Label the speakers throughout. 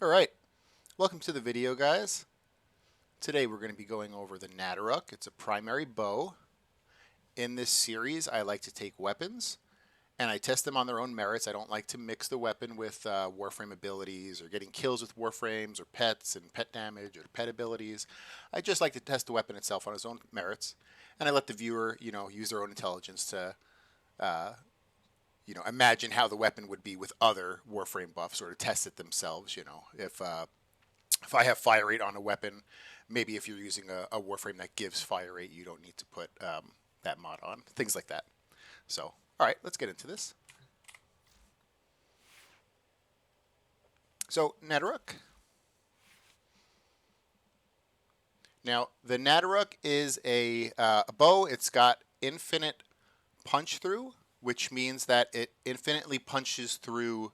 Speaker 1: Alright, welcome to the video, guys. Today we're going to be going over the Nataruk. It's a primary bow. In this series, I like to take weapons and I test them on their own merits. I don't like to mix the weapon with Warframe abilities or getting kills with Warframes or pets and pet damage or pet abilities. I just like to test the weapon itself on its own merits, and I let the viewer, use their own intelligence to imagine how the weapon would be with other Warframe buffs, or to test it themselves. If I have fire rate on a weapon, maybe if you're using a Warframe that gives fire rate, you don't need to put that mod on. Things like that. So, all right, let's get into this. So, Nataruk. Now, the Nataruk is a bow. It's got infinite punch through, which means that it infinitely punches through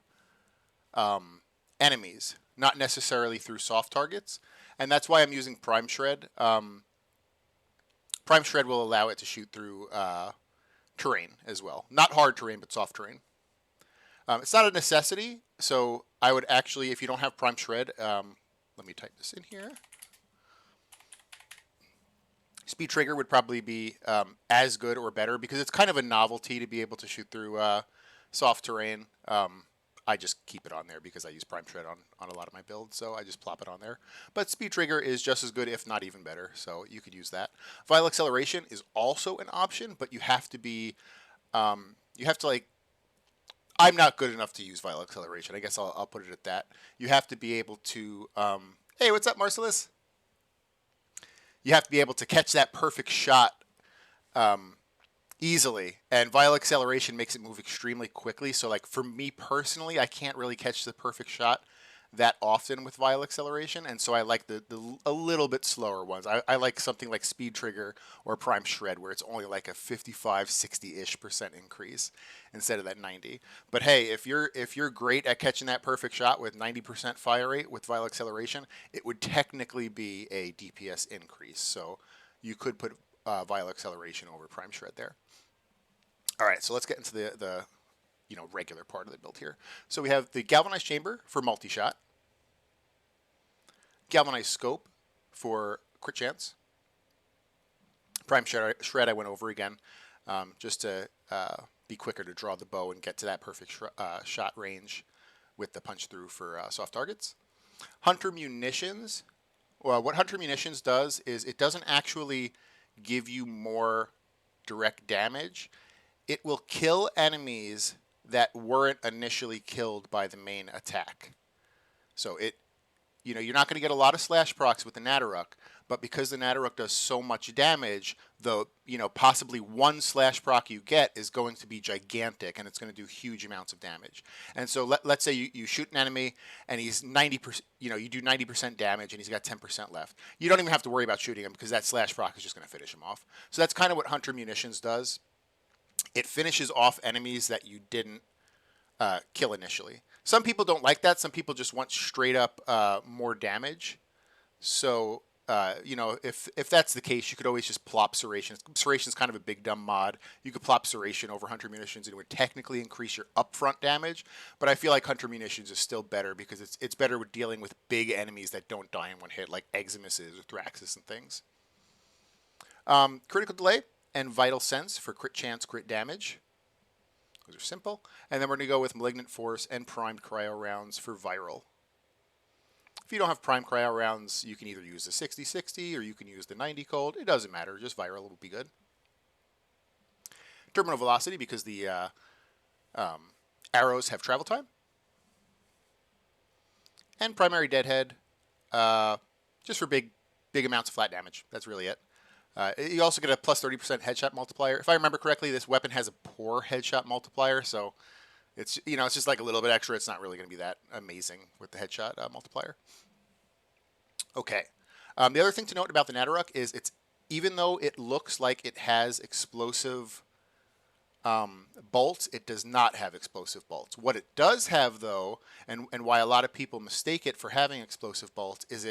Speaker 1: enemies, not necessarily through soft targets. And that's why I'm using Prime Shred. Prime Shred will allow it to shoot through terrain as well. Not hard terrain, but soft terrain. It's not a necessity, so I would actually, if you don't have Prime Shred, let me type this in here. Speed Trigger would probably be as good or better, because it's kind of a novelty to be able to shoot through soft terrain. I just keep it on there because I use Prime Shred on a lot of my builds, so I just plop it on there. But Speed Trigger is just as good, if not even better, so you could use that. Vital Acceleration is also an option, but you have to be, I'm not good enough to use Vital Acceleration. I guess I'll put it at that. You have to be able to, hey, what's up, Marcellus? You have to be able to catch that perfect shot easily, and Vital Acceleration makes it move extremely quickly. So, like, for me personally, I can't really catch the perfect shot that often with Vital Acceleration, and so I like the a little bit slower ones. I like something like Speed Trigger or Prime Shred, where it's only like a 55, 60-ish% increase instead of that 90. But hey, if you're great at catching that perfect shot with 90% fire rate with Vital Acceleration, it would technically be a DPS increase. So you could put Vital Acceleration over Prime Shred there. All right, so let's get into the regular part of the build here. So we have the Galvanized Chamber for multi-shot, Galvanized Scope for crit chance, Prime Shred I went over again, just to be quicker to draw the bow and get to that perfect shot range with the punch through for soft targets. Hunter Munitions. Well, what Hunter Munitions does is it doesn't actually give you more direct damage. It will kill enemies that weren't initially killed by the main attack. So you're not going to get a lot of slash procs with the Nataruk, but because the Nataruk does so much damage, the possibly one slash proc you get is going to be gigantic, and it's going to do huge amounts of damage. And so let's say you shoot an enemy and he's 90%, you do 90% damage and he's got 10% left. You don't even have to worry about shooting him, because that slash proc is just going to finish him off. So that's kind of what Hunter Munitions does. It finishes off enemies that you didn't kill initially. Some people don't like that. Some people just want straight up more damage. So, if that's the case, you could always just plop Serration. Serration's kind of a big dumb mod. You could plop Serration over Hunter Munitions, and it would technically increase your upfront damage. But I feel like Hunter Munitions is still better, because it's better with dealing with big enemies that don't die in one hit, like Eximuses or Thraxus and things. Critical Delay and Vital Sense for crit chance, crit damage. Those are simple. And then we're going to go with Malignant Force and Primed Cryo Rounds for viral. If you don't have Primed Cryo Rounds, you can either use the 60-60 or you can use the 90 cold. It doesn't matter. Just viral will be good. Terminal Velocity, because the arrows have travel time. And Primary Deadhead, just for big amounts of flat damage. That's really it. You also get a plus 30% headshot multiplier. If I remember correctly, this weapon has a poor headshot multiplier, so it's it's just like a little bit extra. It's not really going to be that amazing with the headshot multiplier. Okay. The other thing to note about the Nataruk is even though it looks like it has explosive bolts, it does not have explosive bolts. What it does have, though, and why a lot of people mistake it for having explosive bolts, is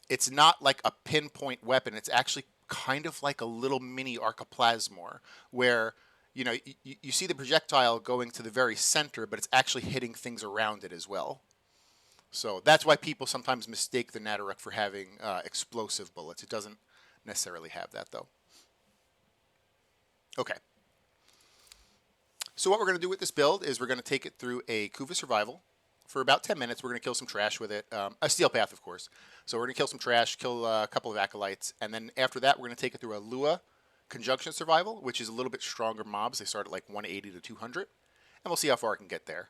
Speaker 1: it's not like a pinpoint weapon. It's actually kind of like a little mini Archiplasmor, where you see the projectile going to the very center, but it's actually hitting things around it as well. So that's why people sometimes mistake the Nataruk for having explosive bullets. It doesn't necessarily have that, though. Okay. So what we're going to do with this build is we're going to take it through a Kuva survival. For about 10 minutes, we're going to kill some trash with it. A steel path, of course. So we're going to kill some trash, kill a couple of acolytes, and then after that, we're going to take it through a Lua conjunction survival, which is a little bit stronger mobs. They start at like 180 to 200, and we'll see how far I can get there.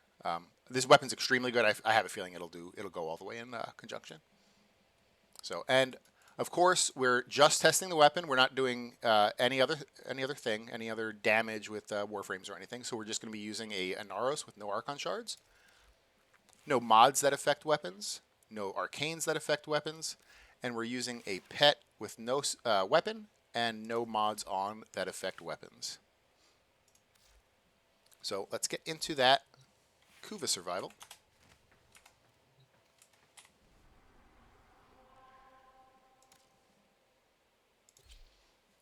Speaker 1: This weapon's extremely good. I have a feeling it'll go all the way in conjunction. So, and of course, we're just testing the weapon. We're not doing any other damage with Warframes or anything. So we're just going to be using a Naros with no Archon shards. No mods that affect weapons, no arcanes that affect weapons, and we're using a pet with no weapon and no mods on that affect weapons. So let's get into that Kuva survival.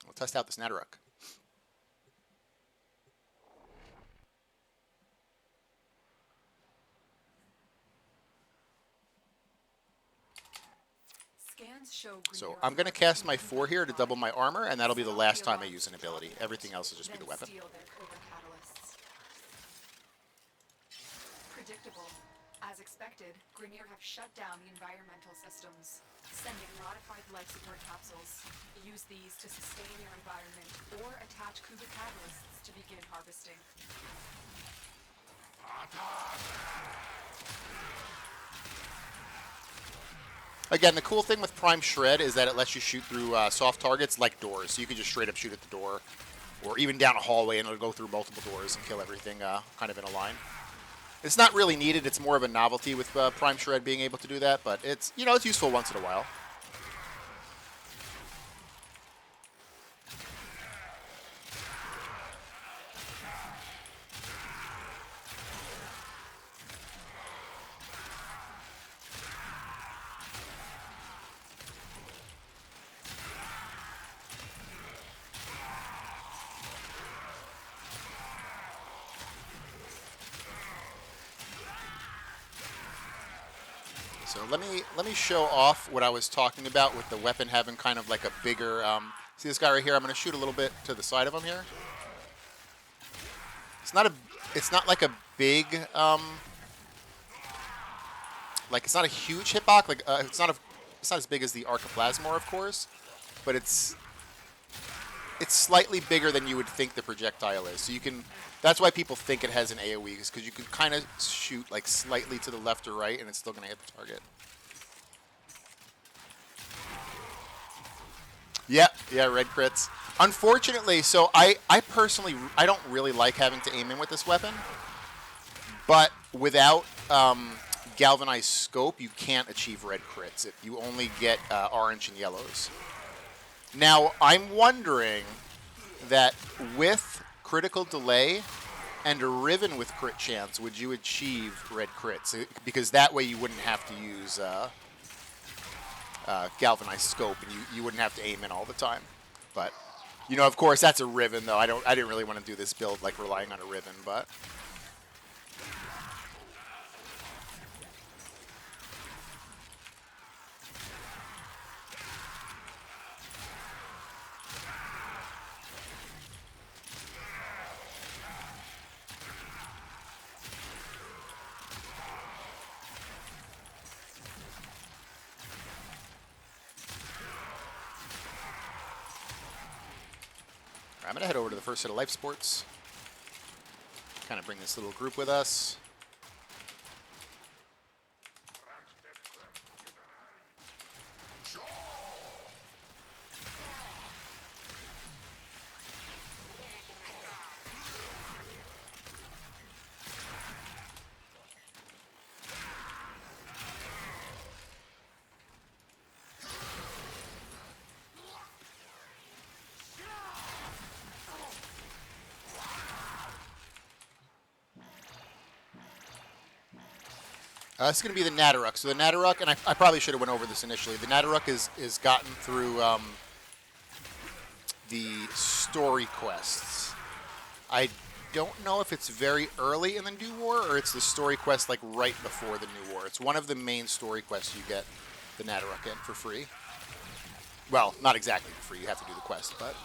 Speaker 1: We'll test out this Nataruk. So I'm going to cast my 4 here to double my armor, and that'll be the last time I use an ability. Everything else will just be the weapon.
Speaker 2: Predictable. As expected, Grineer have shut down the environmental systems, sending modified life support capsules. Use these to sustain your environment or attach Kuva catalysts to begin harvesting.
Speaker 1: Again, the cool thing with Prime Shred is that it lets you shoot through soft targets like doors. So you can just straight up shoot at the door or even down a hallway and it'll go through multiple doors and kill everything kind of in a line. It's not really needed. It's more of a novelty with Prime Shred being able to do that, but it's, you know, it's useful once in a while. So let me show off what I was talking about with the weapon having kind of like a bigger. See this guy right here? I'm going to shoot a little bit to the side of him here. It's not like a big like it's not a huge hitbox. Like it's not as big as the Archiplasmor, of course, but it's slightly bigger than you would think the projectile is. So you can. That's why people think it has an AoE, is because you can kind of shoot like slightly to the left or right, and it's still going to hit the target. Yeah, red crits. Unfortunately, so I personally, I don't really like having to aim in with this weapon, but without galvanized scope, you can't achieve red crits. You only get orange and yellows. Now, I'm wondering that with critical delay and a Riven with crit chance, would you achieve red crits? Because that way you wouldn't have to use galvanized scope, and you wouldn't have to aim in all the time. But, you know, of course, that's a Riven, though. I didn't really want to do this build like relying on a Riven, but... I'm going to head over to the first set of life sports. Kind of bring this little group with us. This is going to be the Nataruk. So the Nataruk, and I probably should have went over this initially. The Nataruk is gotten through the story quests. I don't know if it's very early in the New War or it's the story quest like right before the New War. It's one of the main story quests you get the Nataruk in for free. Well, not exactly for free. You have to do the quest, but...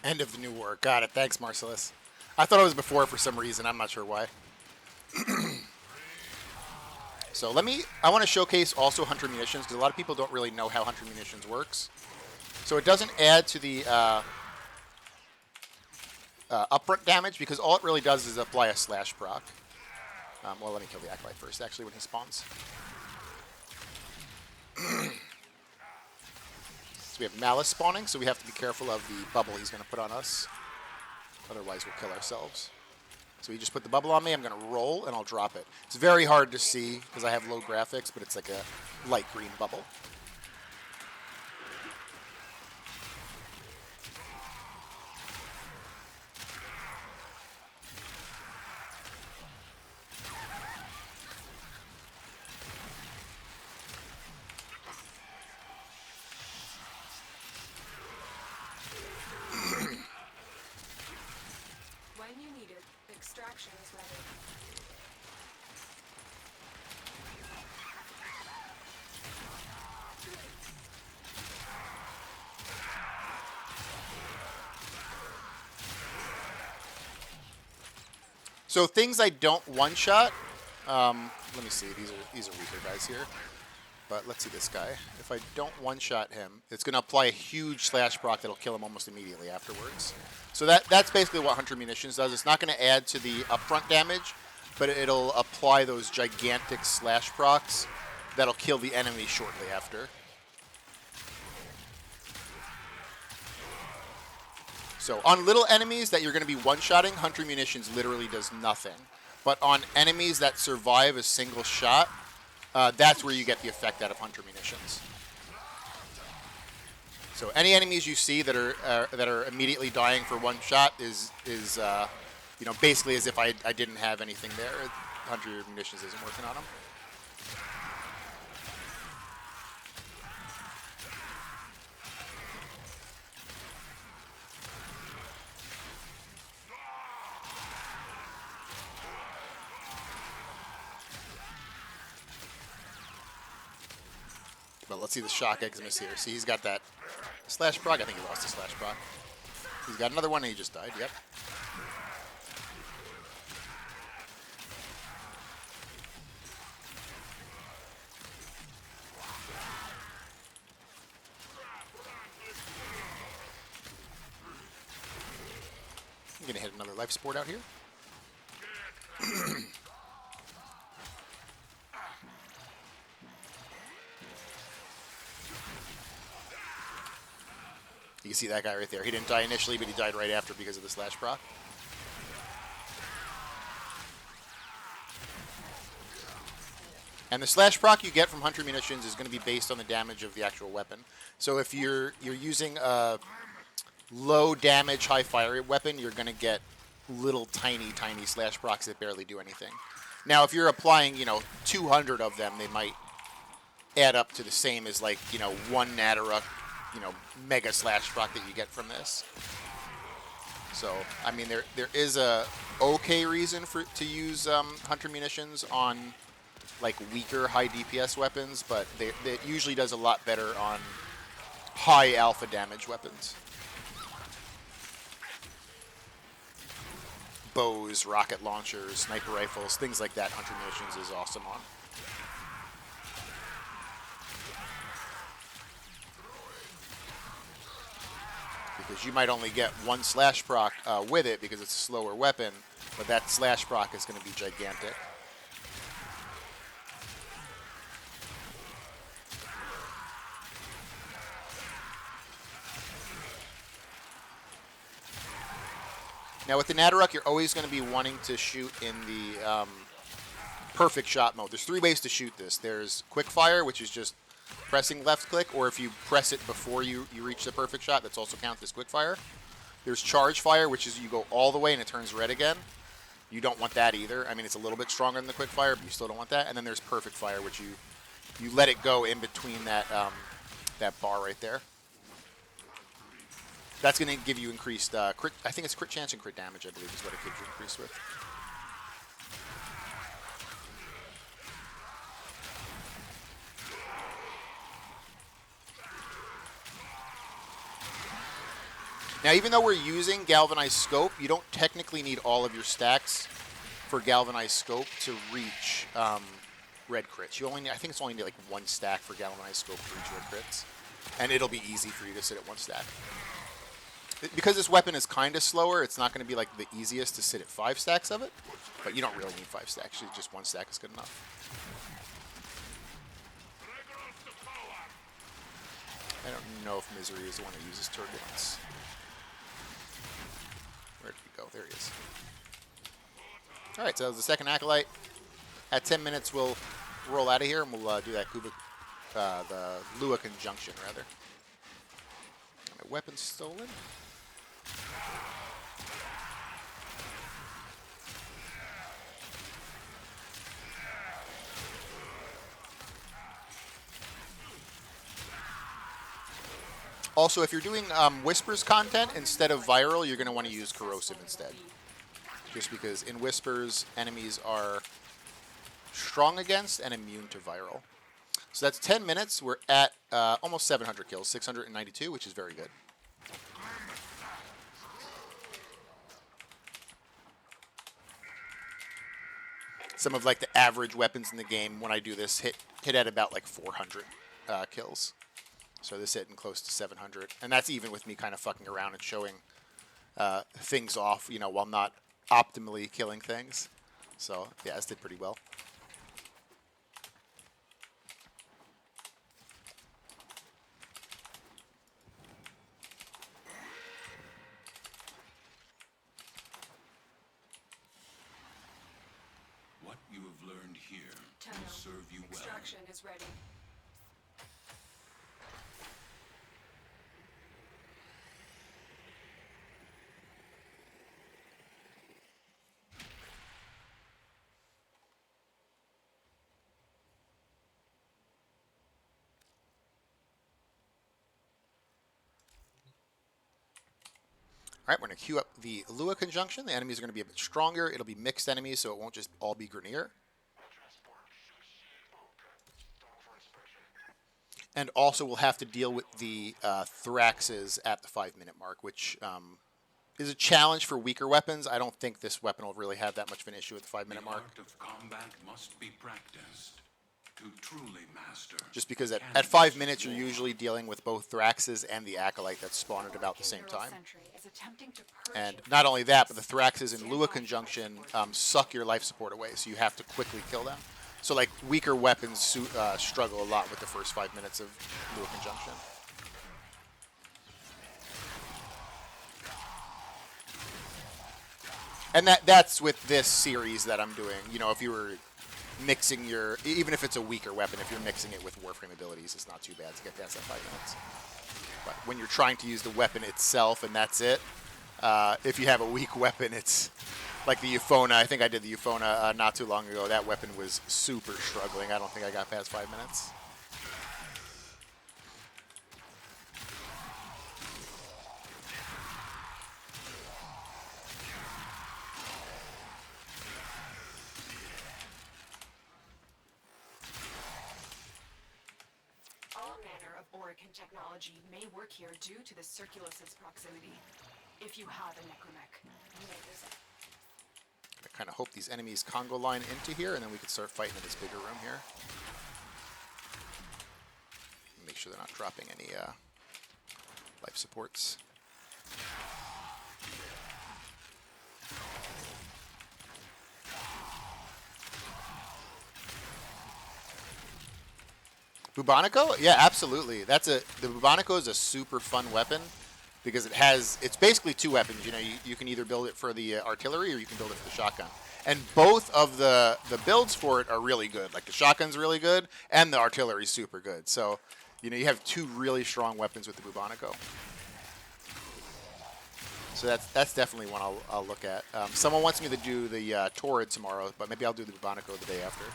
Speaker 1: End of the New War. Got it. Thanks, Marcellus. I thought it was before for some reason. I'm not sure why. So I want to showcase also Hunter Munitions, because a lot of people don't really know how Hunter Munitions works. So it doesn't add to the upfront damage, because all it really does is apply a slash proc. Well, let me kill the Acolyte first, actually, when he spawns. So we have Malice spawning, so we have to be careful of the bubble he's going to put on us. Otherwise, we'll kill ourselves. So he just put the bubble on me. I'm going to roll, and I'll drop it. It's very hard to see because I have low graphics, but it's like a light green bubble.
Speaker 2: When you need it, extraction is ready.
Speaker 1: So things I don't one-shot. Let me see. These are weaker guys here. But let's see this guy. If I don't one-shot him, it's going to apply a huge slash proc that'll kill him almost immediately afterwards. So that's basically what Hunter Munitions does. It's not going to add to the upfront damage, but it'll apply those gigantic slash procs that'll kill the enemy shortly after. So on little enemies that you're going to be one-shotting, Hunter Munitions literally does nothing. But on enemies that survive a single shot, that's where you get the effect out of Hunter Munitions. So any enemies you see that are immediately dying for one shot is you know, basically as if I didn't have anything there. Hunter Munitions isn't working on them. But let's see the shock Eximus here. See, he's got that slash proc. I think he lost the slash proc. He's got another one and he just died. Yep. I'm going to hit another life support out here. You can see that guy right there. He didn't die initially, but he died right after because of the slash proc. And the slash proc you get from Hunter Munitions is going to be based on the damage of the actual weapon. So if you're using a low damage, high fire weapon, you're going to get little tiny slash procs that barely do anything. Now, if you're applying, 200 of them, they might add up to the same as like, one Nataruk, mega slash proc that you get from this. So, I mean, there is a okay reason to use Hunter Munitions on like weaker high DPS weapons, but it usually does a lot better on high alpha damage weapons. Bows, rocket launchers, sniper rifles, things like that Hunter Munitions is awesome on. Because you might only get one slash proc with it because it's a slower weapon, but that slash proc is going to be gigantic. Now with the Nataruk, you're always going to be wanting to shoot in the perfect shot mode. There's 3 ways to shoot this. There's quick fire, which is just pressing left click, or if you press it before you reach the perfect shot, that's also counted as quick fire. There's charge fire, which is you go all the way and it turns red again. You don't want that either. I mean, it's a little bit stronger than the quick fire, but you still don't want that. And then there's perfect fire, which you let it go in between that that bar right there. That's going to give you increased crit. I think it's crit chance and crit damage, I believe, is what it gives you increase with. Now, even though we're using Galvanized Scope, you don't technically need all of your stacks for Galvanized Scope to reach red crits. You only need, I think it's only need like 1 stack for Galvanized Scope to reach red crits. And it'll be easy for you to sit at 1 stack. Because this weapon is kind of slower, it's not going to be like the easiest to sit at 5 stacks of it. But you don't really need 5 stacks. Just 1 stack is good enough. I don't know if Misery is the one that uses Turbulence. Where did he go? There he is. Alright, so that was the second Acolyte. At 10 minutes, we'll roll out of here, and we'll do that the Lua Conjunction, rather. My weapon's stolen. Also, if you're doing Whispers content instead of Viral, you're going to want to use Corrosive instead. Just because in Whispers, enemies are strong against and immune to Viral. So that's 10 minutes. We're at almost 700 kills, 692, which is very good. Some of like the average weapons in the game when I do this hit at about like 400 kills. So this hitting close to 700, and that's even with me kind of fucking around and showing things off, you know, while not optimally killing things. So yeah, this did pretty well.
Speaker 3: What you have learned here will serve you well.
Speaker 2: Extraction is ready.
Speaker 1: All right, we're going to queue up the Lua Conjunction. The enemies are going to be a bit stronger. It'll be mixed enemies, so it won't just all be Grineer. And also we'll have to deal with the Thraxes at the 5-minute mark, which is a challenge for weaker weapons. I don't think this weapon will really have that much of an issue at the 5-minute mark.
Speaker 3: The art of combat must be practiced to truly master.
Speaker 1: Just because at 5 minutes, you're usually dealing with both Thraxes and the Acolyte that spawn at about the same time. And not only that, but the Thraxes in Lua Conjunction suck your life support away, so you have to quickly kill them. So like weaker weapons struggle a lot with the first 5 minutes of Lua Conjunction. And that's with this series that I'm doing. You know, if you were mixing your, even if it's a weaker weapon, if you're mixing it with Warframe abilities, it's not too bad to get past that 5 minutes. But when you're trying to use the weapon itself and that's it, if you have a weak weapon, it's like the Euphona. I think I did the Euphona not too long ago. That weapon was super struggling. I don't think I got past 5 minutes.
Speaker 2: Technology may work here due to the Circulus's proximity. If you have a necromech, you may use it.
Speaker 1: I kind of hope these enemies Congo line into here, and then we can start fighting in this bigger room here. Make sure they're not dropping any life supports. Bubonico? Yeah, absolutely. The Bubonico is a super fun weapon because it's basically two weapons. You know, you can either build it for the artillery or you can build it for the shotgun. And both of the builds for it are really good. Like the shotgun's really good and the artillery's super good. So, you know, you have two really strong weapons with the Bubonico. So that's definitely one I'll look at. Someone wants me to do the Torrid tomorrow, but maybe I'll do the Bubonico the day after.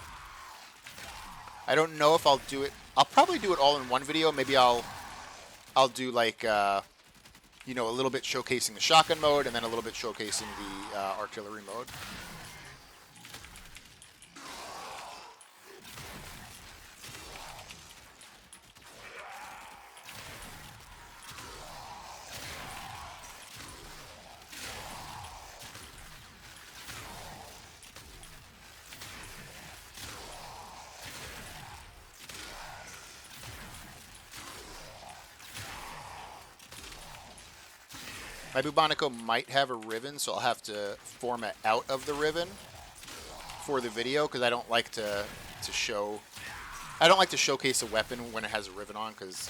Speaker 1: I don't know if I'll do it. I'll probably do it all in one video. Maybe I'll do like you know, a little bit showcasing the shotgun mode and then a little bit showcasing the artillery mode. My Bubonico might have a ribbon, so I'll have to format out of the ribbon for the video because I don't like to show. I don't like to showcase a weapon when it has a ribbon on because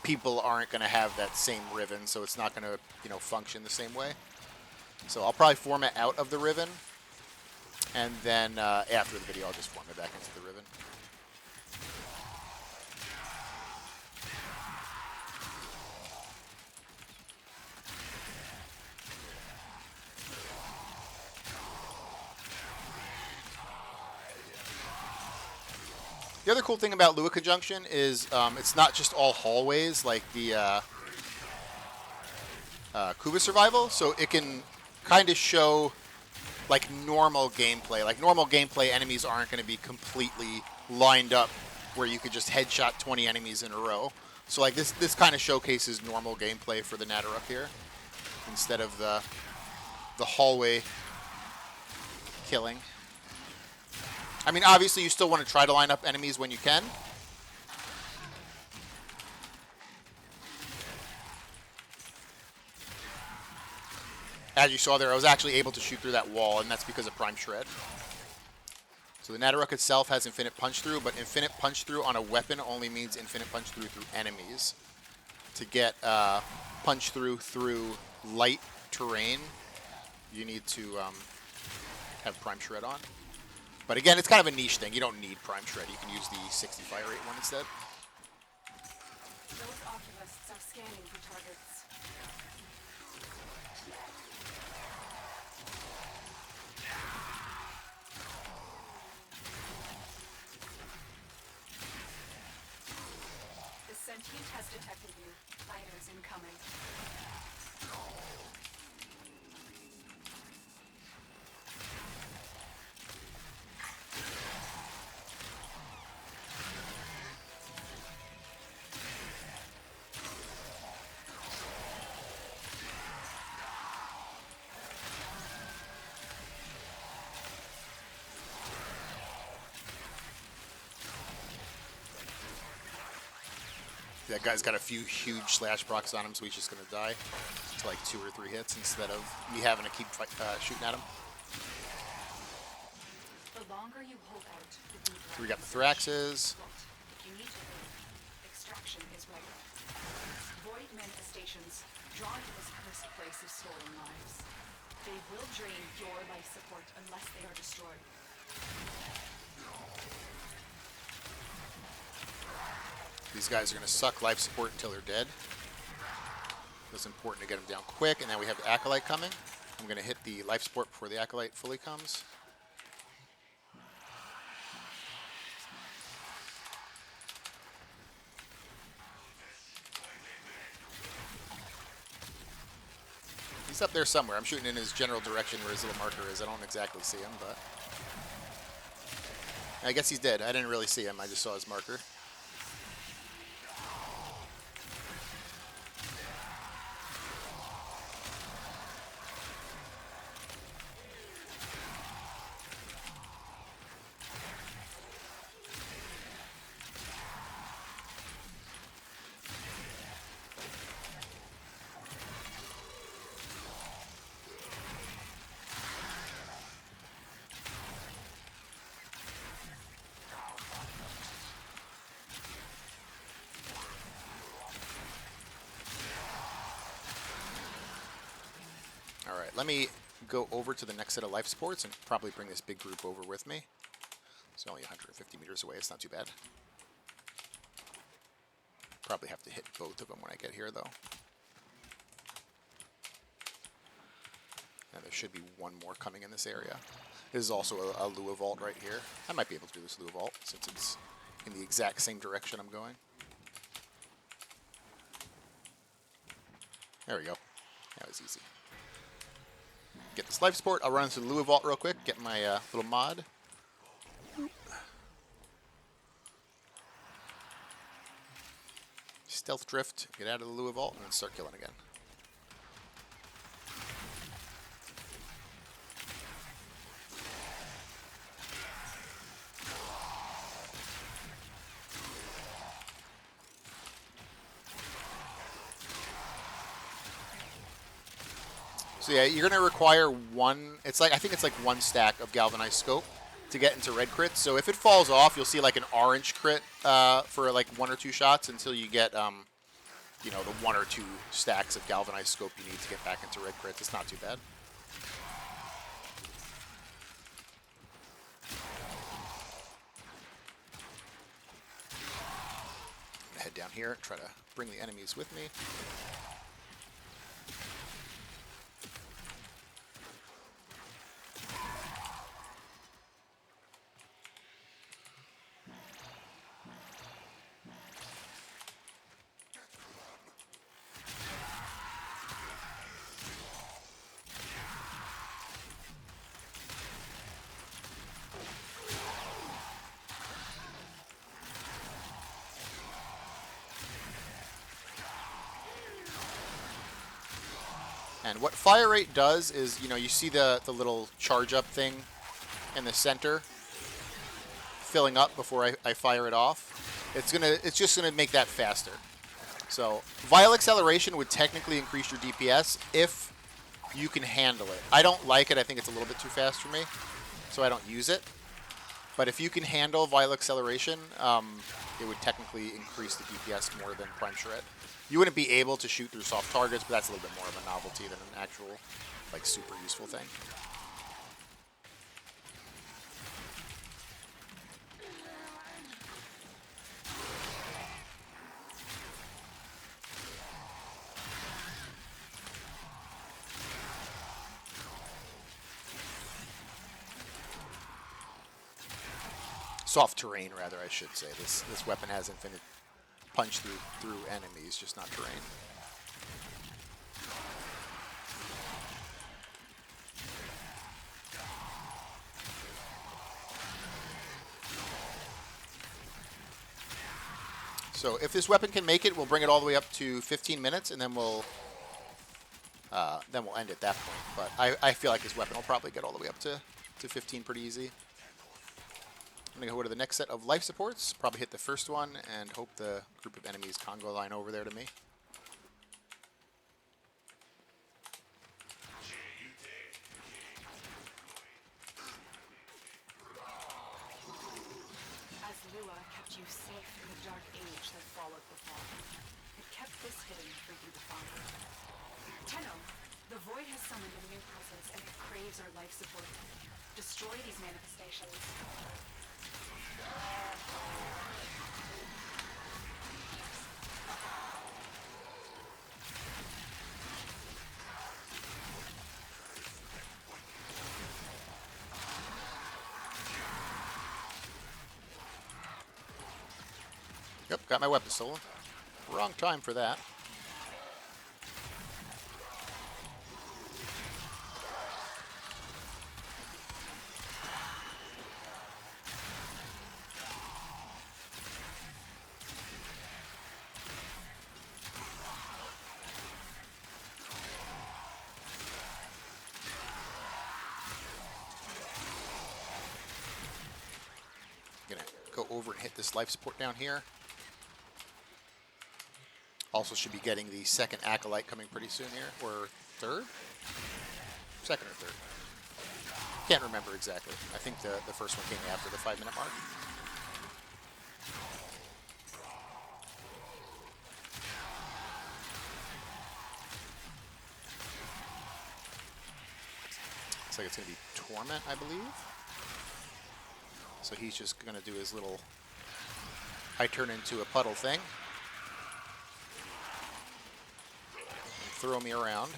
Speaker 1: people aren't going to have that same ribbon, so it's not going to, you know, function the same way. So I'll probably format out of the ribbon, and then after the video, I'll just format back into the ribbon. The other cool thing about Lua Conjunction is it's not just all hallways like the Kuba Survival, so it can kind of show like normal gameplay. Like normal gameplay, enemies aren't going to be completely lined up where you could just headshot 20 enemies in a row. So like this kind of showcases normal gameplay for the Nataruk here instead of the hallway killing. I mean, obviously, you still want to try to line up enemies when you can. As you saw there, I was actually able to shoot through that wall, and that's because of Prime Shred. So the Nataruk itself has infinite punch through, but infinite punch through on a weapon only means infinite punch through enemies. To get punch through light terrain, you need to have Prime Shred on. But again, it's kind of a niche thing. You don't need Prime Shred. You can use the 60 fire rate one instead.
Speaker 2: Those oculists are scanning for targets. The sentient has detected you. Fighters incoming.
Speaker 1: That guy's got a few huge slash procs on him, so he's just going to die to like 2 or 3 hits instead of me having to keep shooting at him.
Speaker 2: The longer you hold out, the deeper.
Speaker 1: So we got the Thraxes.
Speaker 2: If you need to leave, extraction is right. Void manifestations drawn to this cursed place of stolen lives. They will drain your life support unless they are destroyed.
Speaker 1: These guys are going to suck life support until they're dead. It's important to get them down quick, and then we have the Acolyte coming. I'm going to hit the life support before the Acolyte fully comes. He's up there somewhere. I'm shooting in his general direction where his little marker is. I don't exactly see him, but I guess he's dead. I didn't really see him. I just saw his marker. Alright, let me go over to the next set of life supports and probably bring this big group over with me. It's only 150 meters away, it's not too bad. Probably have to hit both of them when I get here, though. And there should be one more coming in this area. This is also a Lua vault right here. I might be able to do this Lua vault since it's in the exact same direction I'm going. There we go. That was easy. Get this life support. I'll run into the Lua vault real quick, get my little mod. Stealth drift, get out of the Lua vault, and then start killing again. So yeah, you're gonna require one. It's like I think it's like one stack of galvanized scope to get into red crits. So if it falls off, you'll see like an orange crit for like 1 or 2 shots until you get you know, the 1 or 2 stacks of galvanized scope you need to get back into red crits. It's not too bad. I'm gonna head down here and try to bring the enemies with me. And what fire rate does is, you know, you see the little charge up thing in the center filling up before I fire it off. It's just gonna make that faster. So vial acceleration would technically increase your DPS if you can handle it. I don't like it. I think it's a little bit too fast for me, so I don't use it. But if you can handle vial acceleration, it would technically increase the DPS more than Prime Shred. You wouldn't be able to shoot through soft targets, but that's a little bit more of a novelty than an actual, like, super useful thing. Soft terrain, rather, I should say. This weapon has infinite punch through enemies, just not terrain. So if this weapon can make it, we'll bring it all the way up to 15 minutes, and then we'll end at that point. But I feel like this weapon will probably get all the way up to 15 pretty easy. I'm going to go to the next set of life supports, probably hit the first one, and hope the group of enemies Congo line over there to me.
Speaker 2: As Lua kept you safe in the dark age that followed the fall, it kept this hidden for you to find. Tenno, the Void has summoned a new presence and it craves our life support. Destroy these manifestations.
Speaker 1: Yep, got my weapon stolen. Wrong time for that. Gonna go over and hit this life support down here. Also should be getting the second Acolyte coming pretty soon here, or third? Second or third. Can't remember exactly. I think the first one came after the 5-minute mark. Looks like it's going to be Torment, I believe. So he's just going to do his little I turn into a puddle thing. And throw me around.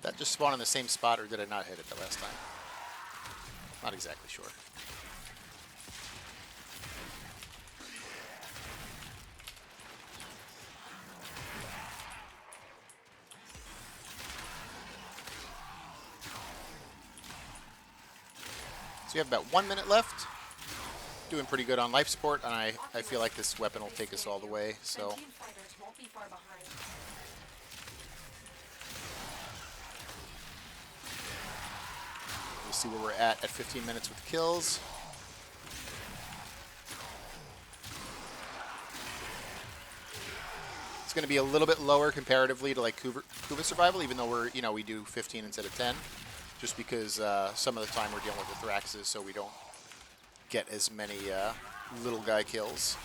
Speaker 1: That just spawned in the same spot, or did I not hit it the last time? Not exactly sure. So you have about 1 minute left. Doing pretty good on life support, and I feel like this weapon will take us all the way, so... We'll see where we're at 15 minutes with kills. It's going to be a little bit lower comparatively to like Kuva Survival, even though we're, we do 15 instead of 10, just because some of the time we're dealing with the Thraxes, so we don't get as many little guy kills.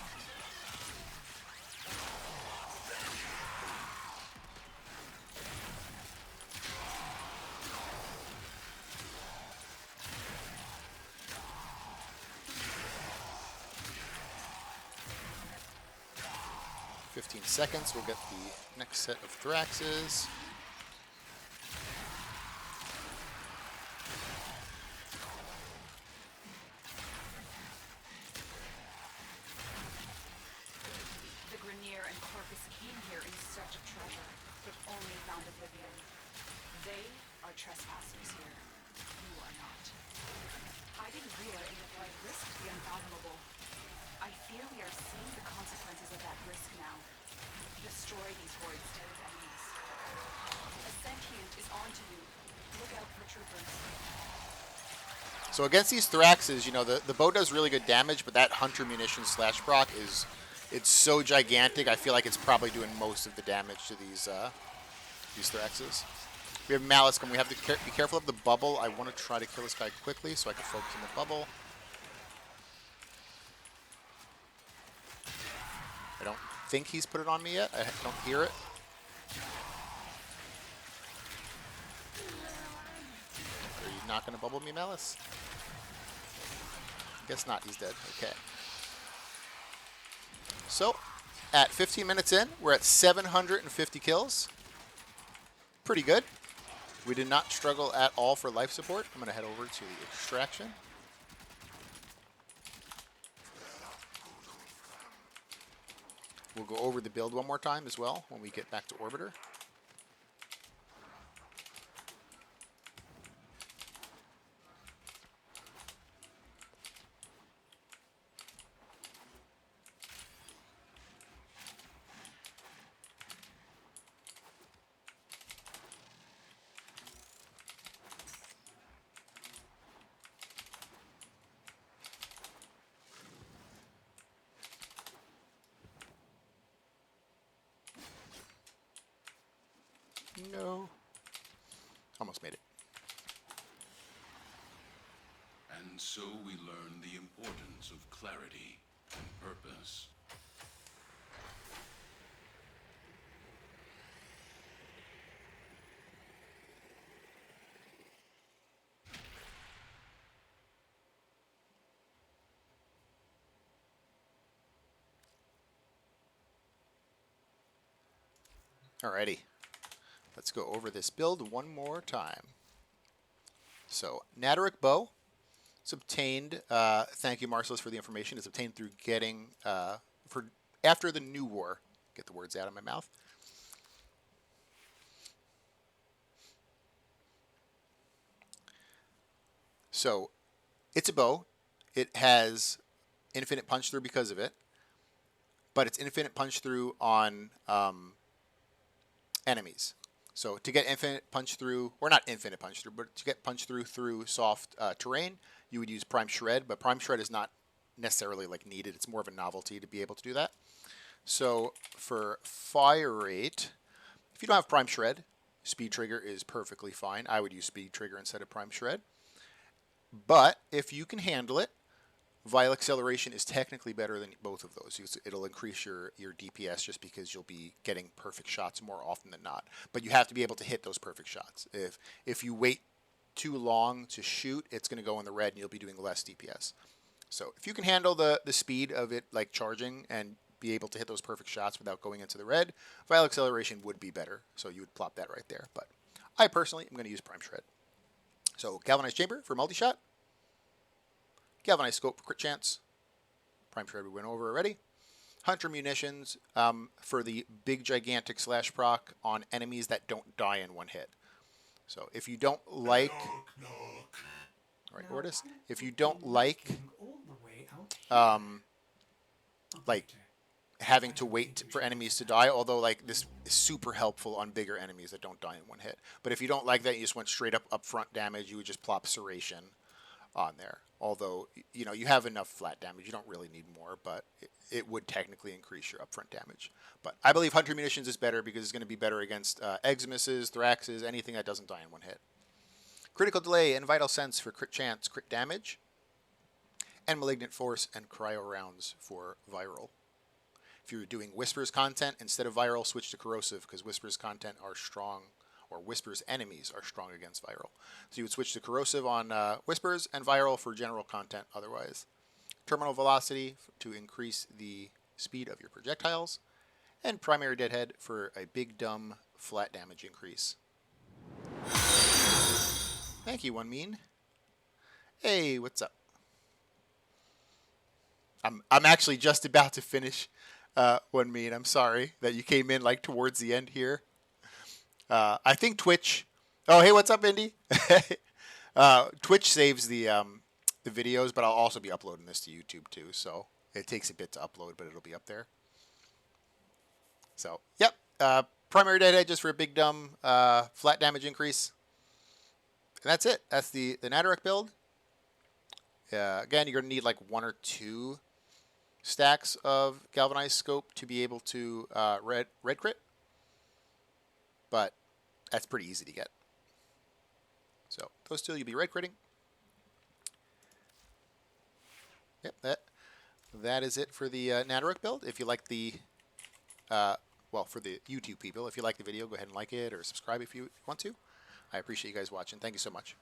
Speaker 1: In 15 seconds, we'll get the next set of Thraxes.
Speaker 2: Trespassers here. You are not. Hiding here in the void risks the unfathomable. I fear we are seeing the consequences of that risk now. Destroy these void stealth enemies. A sentient is on to you. Look out for troopers.
Speaker 1: So against these Thraxes, the bow does really good damage, but that Hunter Munition slash proc it's so gigantic. I feel like it's probably doing most of the damage to these Thraxes. We have Malice come. We have to be careful of the bubble. I want to try to kill this guy quickly so I can focus on the bubble. I don't think he's put it on me yet. I don't hear it. Are you not going to bubble me, Malice? Guess not. He's dead. Okay. So, at 15 minutes in, we're at 750 kills. Pretty good. We did not struggle at all for life support. I'm going to head over to the extraction. We'll go over the build one more time as well when we get back to Orbiter. No. Almost made it.
Speaker 3: And so we learn the importance of clarity and purpose.
Speaker 1: Alrighty. Let's go over this build one more time. So, Nataruk bow. It's obtained, thank you Marcellus for the information, it's obtained through getting, after the New War. Get the words out of my mouth. So, it's a bow. It has infinite punch through because of it, but it's infinite punch through on enemies. So to get infinite punch through, or not infinite punch through, but to get punch through soft terrain, you would use Prime Shred, but Prime Shred is not necessarily like needed. It's more of a novelty to be able to do that. So for fire rate, if you don't have Prime Shred, Speed Trigger is perfectly fine. I would use Speed Trigger instead of Prime Shred. But if you can handle it, Vial Acceleration is technically better than both of those. It'll increase your DPS just because you'll be getting perfect shots more often than not. But you have to be able to hit those perfect shots. If you wait too long to shoot, it's going to go in the red and you'll be doing less DPS. So if you can handle the speed of it like charging and be able to hit those perfect shots without going into the red, Vial Acceleration would be better. So you would plop that right there. But I personally am going to use Prime Shred. So Galvanized Chamber for multi-shot. Galvanized Scope for crit chance. Prime Shred we went over already. Hunter Munitions for the big gigantic slash proc on enemies that don't die in one hit. So if you don't like... Alright, Ortis. If you don't like having to wait for enemies to die, although like this is super helpful on bigger enemies that don't die in one hit. But if you don't like that, you just went straight up front damage, you would just plop Serration on there. Although, you know, you have enough flat damage. You don't really need more, but it would technically increase your upfront damage. But I believe Hunter Munitions is better because it's going to be better against Eximuses, Thraxes, anything that doesn't die in one hit. Critical Delay and Vital Sense for crit chance, crit damage. And Malignant Force and Cryo Rounds for Viral. If you're doing Whispers content, instead of Viral, switch to Corrosive because Whispers content are strong, or Whispers enemies are strong against Viral. So you would switch to Corrosive on Whispers and Viral for general content otherwise. Terminal Velocity to increase the speed of your projectiles. And Primary Deadhead for a big dumb flat damage increase. Thank you, One Mean. Hey, what's up? I'm actually just about to finish One Mean. I'm sorry that you came in like towards the end here. I think Twitch. Oh, hey, what's up, Indy? Twitch saves the videos, but I'll also be uploading this to YouTube too. So it takes a bit to upload, but it'll be up there. So, yep. Primary Deadhead just for a big dumb flat damage increase. And that's it. That's the Nataruk build. Again, you're going to need like 1 or 2 stacks of Galvanized Scope to be able to red crit. But that's pretty easy to get. So those 2 you'll be red critting. Yep, that is it for the Nataruk build. If you like the, well, for the YouTube people, if you like the video, go ahead and like it or subscribe if you want to. I appreciate you guys watching. Thank you so much.